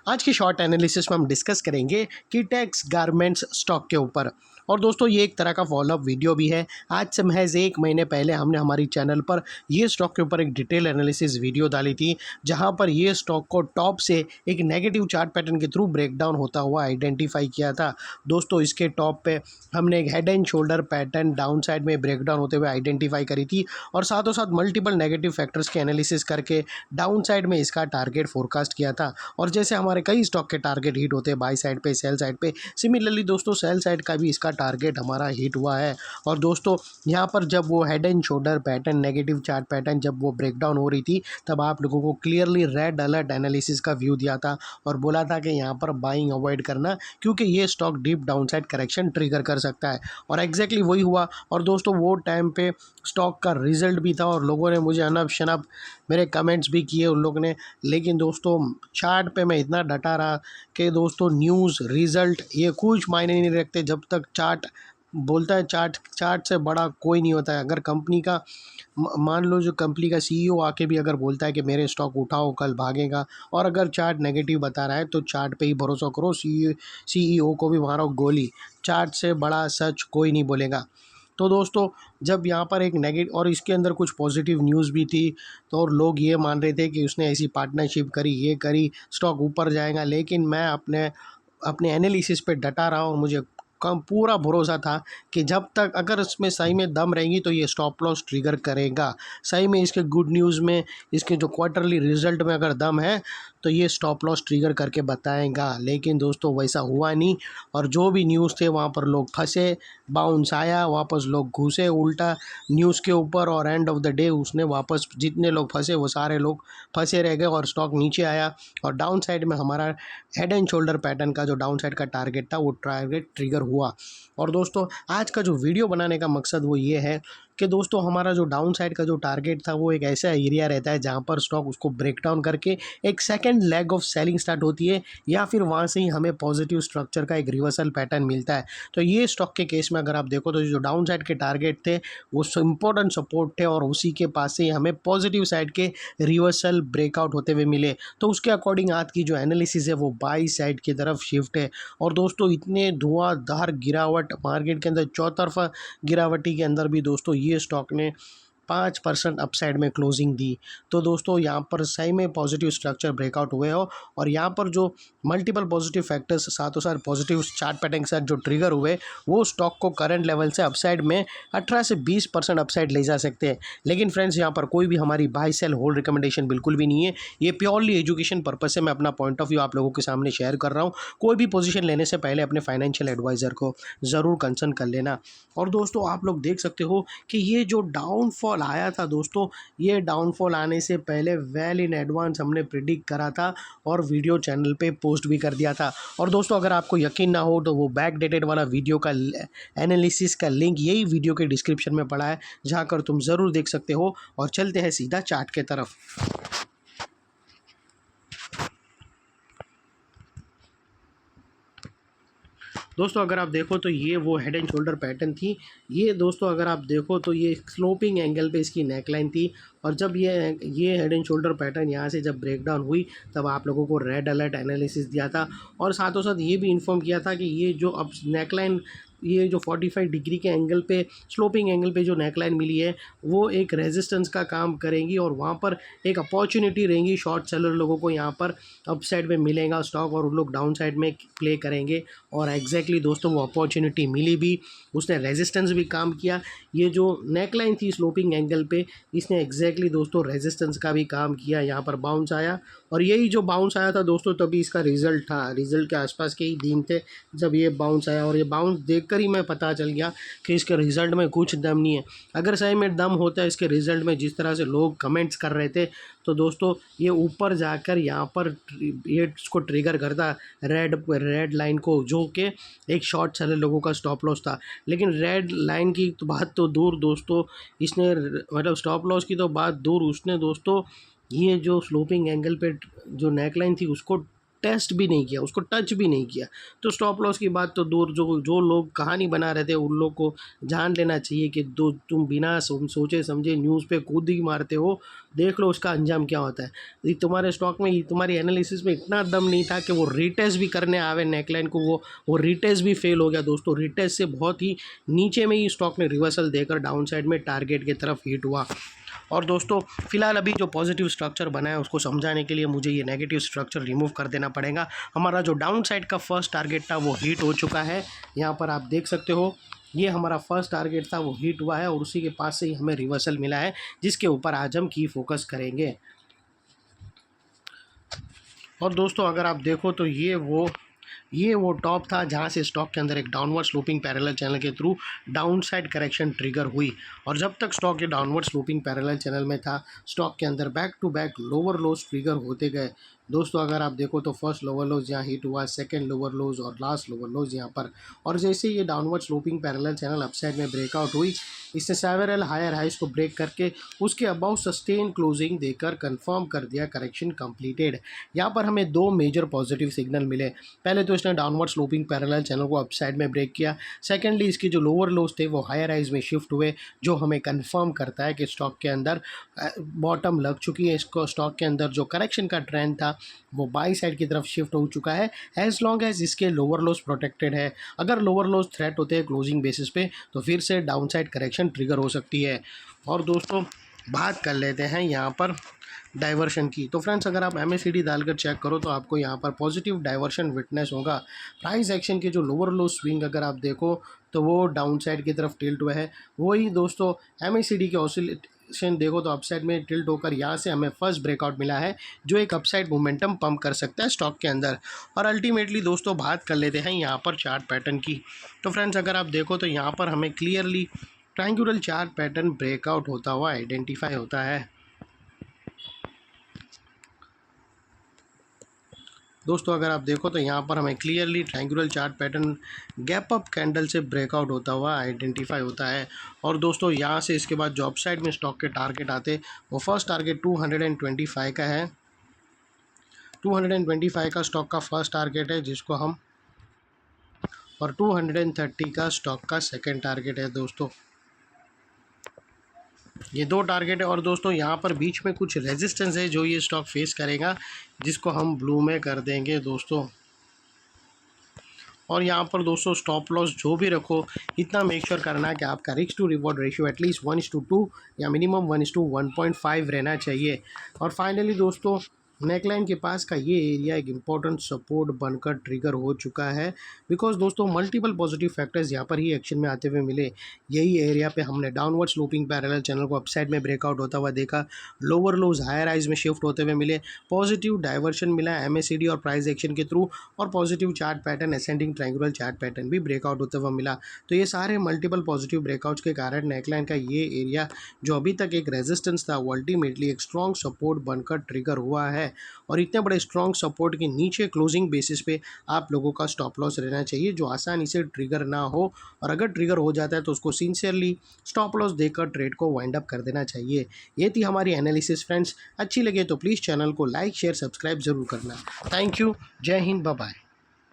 आज की short analysis में हम डिस्कस करेंगे कीटेक्स गारमेंट्स स्टॉक के ऊपर। और दोस्तों ये एक तरह का फॉलोअप वीडियो भी है। आज से महज 1 महीने पहले हमने हमारी चैनल पर ये स्टॉक के ऊपर एक डिटेल एनालिसिस वीडियो डाली थी, जहां पर ये स्टॉक को टॉप से एक नेगेटिव चार्ट पैटर्न के थ्रू ब्रेकडाउन होता हुआ आइडेंटिफाई किया था। दोस्तों इसके टॉप पे हमने एक head and shoulder pattern down side में ब्रेकडाउन होते हुए आइडेंटिफाई करी थी और साथों साथ मल्टीपल नेगेटिव फैक्टर्स के एनालिसिस करके डाउन साइड में इसका टारगेट फोरकास्ट किया था। और जैसे हमारे कई स्टॉक के टारगेट हिट होते हैं बाई साइड पे, सेल साइड पे, सिमिलरली दोस्तों सेल साइड का भी इसका टारगेट हमारा हिट हुआ है। और दोस्तों यहाँ पर जब वो head and shoulder pattern, negative chart pattern जब वो ब्रेकडाउन हो रही थी, तब आप लोगों को क्लियरली रेड अलर्ट एनालिसिस का व्यू दिया था और बोला था कि यहाँ पर बाइंग अवॉइड करना, क्योंकि ये stock deep down side correction trigger कर सकता है। और एग्जैक्टली वही हुआ। और दोस्तों वो टाइम पे स्टॉक का रिजल्ट भी था और लोगों ने मुझे अनब शनब मेरे कमेंट्स भी किए उन लोगों ने। लेकिन दोस्तों चार्ट पे मैं इतना डटा रहा कि दोस्तों न्यूज़ रिज़ल्ट ये कुछ मायने नहीं रखते जब तक चार्ट बोलता है। चार्ट से बड़ा कोई नहीं होता है। अगर कंपनी का मान लो जो कंपनी का सीईओ आके भी अगर बोलता है कि मेरे स्टॉक उठाओ कल भागेगा, और अगर चार्ट नेगेटिव बता रहा है तो चार्ट पे ही भरोसा करो। सीईओ को भी मारो गोली, चार्ट से बड़ा सच कोई नहीं बोलेगा। तो दोस्तों जब यहाँ पर एक नेगेटिव और इसके अंदर कुछ पॉजिटिव न्यूज़ भी थी, तो और लोग ये मान रहे थे कि उसने ऐसी पार्टनरशिप करी, ये करी, स्टॉक ऊपर जाएगा। लेकिन मैं अपने अपने एनालिसिस पे डटा रहा और मुझे कम पूरा भरोसा था कि जब तक अगर इसमें सही में दम रहेंगी तो ये स्टॉप लॉस ट्रिगर करेगा। सही में इसके गुड न्यूज़ में, इसके जो क्वार्टरली रिजल्ट में अगर दम है तो ये स्टॉप लॉस ट्रिगर करके बताएगा। लेकिन दोस्तों वैसा हुआ नहीं। और जो भी न्यूज़ थे वहाँ पर लोग फंसे, बाउंस आया, वापस लोग घुसे उल्टा न्यूज़ के ऊपर, और एंड ऑफ द डे उसने वापस जितने लोग फंसे वो सारे लोग फंसे रह गए और स्टॉक नीचे आया। और डाउन साइड में हमारा हेड एंड शोल्डर पैटर्न का जो डाउन साइड का टारगेट था वो टारगेट ट्रिगर हुआ। और दोस्तों आज का जो वीडियो बनाने का मकसद वो ये है कि दोस्तों हमारा जो डाउन साइड का जो टारगेट था वो एक ऐसा एरिया रहता है जहाँ पर स्टॉक उसको ब्रेक डाउन करके एक second leg of selling start होती है, या फिर वहाँ से ही हमें पॉजिटिव स्ट्रक्चर का एक रिवर्सल पैटर्न मिलता है। तो ये स्टॉक के केस में अगर आप देखो तो जो डाउन साइड के टारगेट थे वो इंपॉर्टेंट सपोर्ट थे, और उसी के पास से ही हमें पॉजिटिव साइड के रिवर्सल ब्रेकआउट होते हुए मिले। तो उसके अकॉर्डिंग आज की जो एनालिसिस है वो बाई साइड की तरफ शिफ्ट है। और दोस्तों इतने धुआंधार गिरावट मार्केट के अंदर, चौतरफा गिरावटी के अंदर भी दोस्तों ये स्टॉक ने 5% अपसाइड में क्लोजिंग दी। तो दोस्तों यहाँ पर सही में पॉजिटिव स्ट्रक्चर ब्रेकआउट हुए हो, और यहाँ पर जो मल्टीपल पॉजिटिव फैक्टर्स साथों साथ पॉजिटिव चार्ट पैटर्न के साथ जो ट्रिगर हुए वो स्टॉक को करंट लेवल से अपसाइड में 18 से 20% अपसाइड ले जा सकते हैं। लेकिन फ्रेंड्स यहाँ पर कोई भी हमारी बाय सेल होल्ड रिकमेंडेशन बिल्कुल भी नहीं है। ये प्योरली एजुकेशन पर्पज से मैं अपना पॉइंट ऑफ व्यू आप लोगों के सामने शेयर कर रहा हूँ। कोई भी पोजीशन लेने से पहले अपने फाइनेंशियल एडवाइज़र को ज़रूर कंसर्न कर लेना। और दोस्तों आप लोग देख सकते हो कि ये जो डाउनफॉल आया था दोस्तों, ये डाउनफॉल आने से पहले वेल इन एडवांस हमने प्रिडिक्ट करा था और वीडियो चैनल पे पोस्ट भी कर दिया था। और दोस्तों अगर आपको यकीन ना हो तो वो बैक डेटेड वाला वीडियो का एनालिसिस का लिंक यही वीडियो के डिस्क्रिप्शन में पड़ा है, जहाँ कर तुम ज़रूर देख सकते हो। और चलते हैं सीधा चार्ट के तरफ। दोस्तों अगर आप देखो तो ये वो हेड एंड शोल्डर पैटर्न थी। ये दोस्तों अगर आप देखो तो ये स्लोपिंग एंगल पे इसकी नेकलाइन थी, और जब ये हेड एंड शोल्डर पैटर्न यहाँ से जब ब्रेकडाउन हुई तब आप लोगों को रेड अलर्ट एनालिसिस दिया था, और साथों साथ ये भी इन्फॉर्म किया था कि ये जो अब नेकलाइन, ये जो 45 डिग्री के एंगल पे, स्लोपिंग एंगल पे जो नेकलाइन मिली है वो एक रेजिस्टेंस का काम करेंगी, और वहाँ पर एक अपॉर्चुनिटी रहेंगी शॉर्ट सेलर लोगों को। यहाँ पर अप साइड में मिलेगा स्टॉक और उन लोग डाउन साइड में प्ले करेंगे। और एग्जैक्टली दोस्तों वो अपॉर्चुनिटी मिली भी, उसने रेजिस्टेंस भी काम किया। ये जो नेकलाइन थी स्लोपिंग एंगल पे, इसने एग्जैक्टली दोस्तों रेजिस्टेंस का भी काम किया। यहाँ पर बाउंस आया, और यही जो बाउंस आया था दोस्तों तभी इसका रिजल्ट था। रिजल्ट के आसपास के ही दिन थे जब ये बाउंस आया, और ये बाउंस देखकर ही मैं पता चल गया कि इसके रिजल्ट में कुछ दम नहीं है। अगर सही में दम होता है इसके रिजल्ट में, जिस तरह से लोग कमेंट्स कर रहे थे, तो ये ऊपर जाकर यहाँ पर ये इसको ट्रिगर करता रेड लाइन को, जो कि एक शॉर्ट सेलर लोगों का स्टॉप लॉस था। लेकिन रेड लाइन की तो बात तो दूर दोस्तों, इसने मतलब स्टॉप लॉस की तो बात दूर, उसने दोस्तों ये जो स्लोपिंग एंगल पे जो नेकलाइन थी उसको टेस्ट भी नहीं किया, उसको टच भी नहीं किया। तो स्टॉप लॉस की बात तो दूर, जो जो लोग कहानी बना रहे थे उन लोग को जान लेना चाहिए कि तुम बिना सोचे समझे न्यूज़ पे कूद ही मारते हो, देख लो उसका अंजाम क्या होता है। ये तुम्हारे स्टॉक में, तुम्हारी एनालिसिस में इतना दम नहीं था कि वो रीटेस्ट भी करने आवे नेकलाइन को, वो रीटेस्ट भी फेल हो गया दोस्तों। रीटेस्ट से बहुत ही नीचे में ही स्टॉक ने रिवर्सल देकर डाउन साइड में टारगेट की तरफ हिट हुआ। और दोस्तों फिलहाल अभी जो पॉजिटिव स्ट्रक्चर बना है उसको समझाने के लिए मुझे ये नेगेटिव स्ट्रक्चर रिमूव कर देना पड़ेगा। हमारा जो डाउन साइड का फर्स्ट टारगेट था वो हिट हो चुका है, यहाँ पर आप देख सकते हो। ये हमारा फर्स्ट टारगेट था वो हिट हुआ है और उसी के पास से ही हमें रिवर्सल मिला है, जिसके ऊपर आज हम की फोकस करेंगे। और दोस्तों अगर आप देखो तो ये वो टॉप था जहाँ से स्टॉक के अंदर एक डाउनवर्ड स्लोपिंग पैरेलल चैनल के through down side correction trigger हुई। और जब तक स्टॉक ये डाउनवर्ड स्लोपिंग पैरेलल चैनल में था, स्टॉक के अंदर back to back lower lows trigger होते गए। दोस्तों अगर आप देखो तो फर्स्ट लोअर लोज यहाँ हिट हुआ, सेकंड लोअर लोज और लास्ट लोअर लोज यहाँ पर। और जैसे ये downward sloping parallel channel upside में ब्रेकआउट हुई, इससे सेवरल हायर हाइज को ब्रेक करके उसके अबाउ सस्टेन क्लोजिंग देकर कंफर्म कर दिया करेक्शन कंप्लीटेड। यहाँ पर हमें दो मेजर पॉजिटिव सिग्नल मिले। पहले तो इसने डाउनवर्ड स्लोपिंग पैरेलल चैनल को अपसाइड में ब्रेक किया। सेकेंडली इसके जो लोअर लोज थे वो हायर हाइज में शिफ्ट हुए, जो हमें कंफर्म करता है कि स्टॉक के अंदर बॉटम लग चुकी है। इसको स्टॉक के अंदर जो करेक्शन का ट्रेंड था वो बाई साइड की तरफ शिफ्ट हो चुका है, एज लॉन्ग एज इसके लोअर लोज प्रोटेक्टेड है। अगर लोअर लोज थ्रेट होते हैं क्लोजिंग बेसिस पे तो फिर से डाउन साइड करेक्शन ट्रिगर हो सकती है। और दोस्तों बात कर लेते हैं यहाँ पर डाइवर्शन की। तो फ्रेंड्स अगर आप MACD डालकर चेक करो तो आपको यहाँ पर पॉजिटिव डाइवर्शन विटनेस होगा। प्राइस एक्शन के जो लोअर लो स्विंग अगर आप देखो तो वो डाउन साइड की तरफ टिल्ट हुआ है। वही दोस्तों MACD के ऑसिलेशन देखो तो अपसाइड में टिल्ट होकर यहाँ से हमें फर्स्ट ब्रेकआउट मिला है, जो एक अपसाइड मोमेंटम पंप कर सकता है स्टॉक के अंदर। और अल्टीमेटली दोस्तों बात कर लेते हैं यहाँ पर चार्ट पैटर्न की। तो फ्रेंड्स अगर आप देखो तो यहाँ पर हमें clearly triangular chart pattern breakout होता हुआ आइडेंटिफाई होता है। दोस्तों अगर आप देखो तो यहाँ पर हमें clearly triangular chart pattern gap up candle से ब्रेकआउट होता हुआ आइडेंटिफाई होता है। और दोस्तों यहाँ से इसके बाद जो अपसाइड में स्टॉक के टारगेट आते, वो फर्स्ट टारगेट 225 का है। 225 का स्टॉक का फर्स्ट टारगेट है जिसको हम, और 230 का स्टॉक का सेकेंड टारगेट है दोस्तों। ये दो टारगेट है। और दोस्तों यहाँ पर बीच में कुछ रेजिस्टेंस है जो ये स्टॉक फेस करेगा, जिसको हम ब्लू में कर देंगे दोस्तों। और यहाँ पर दोस्तों स्टॉप लॉस जो भी रखो, इतना मेक श्योर करना है कि आपका risk to reward ratio at least 1:2 या मिनिमम 1:1.5 रहना चाहिए। और फाइनली दोस्तों नेकलाइन के पास का ये एरिया एक इम्पॉर्टेंट सपोर्ट बनकर ट्रिगर हो चुका है, बिकॉज दोस्तों मल्टीपल पॉजिटिव फैक्टर्स यहाँ पर ही एक्शन में आते हुए मिले। यही एरिया पे हमने डाउनवर्ड स्लोपिंग पैरेलल चैनल को अपसाइड में ब्रेकआउट होता हुआ देखा, लोअर लोज हायर हाइज में शिफ्ट होते हुए मिले, पॉजिटिव डाइवर्शन मिला MACD और प्राइस एक्शन के थ्रू, और positive chart pattern ascending triangular chart pattern भी ब्रेकआउट होता हुआ मिला। तो ये सारे मल्टीपल पॉजिटिव ब्रेकआउट्स के कारण नेकलाइन का ये एरिया जो अभी तक एक रेजिस्टेंस था वो अल्टीमेटली एक स्ट्रॉन्ग सपोर्ट बनकर ट्रिगर हुआ है। और इतने बड़े स्ट्रॉन्ग सपोर्ट के नीचे क्लोजिंग बेसिस पे आप लोगों का स्टॉप लॉस रहना चाहिए, जो आसानी से ट्रिगर ना हो। और अगर ट्रिगर हो जाता है तो उसको सिंसियरली स्टॉप लॉस देकर ट्रेड को वाइंड अप कर देना चाहिए। ये थी हमारी एनालिसिस फ्रेंड्स। अच्छी लगे तो प्लीज़ चैनल को लाइक शेयर सब्सक्राइब ज़रूर करना। Thank you. जय हिंद। Bye bye.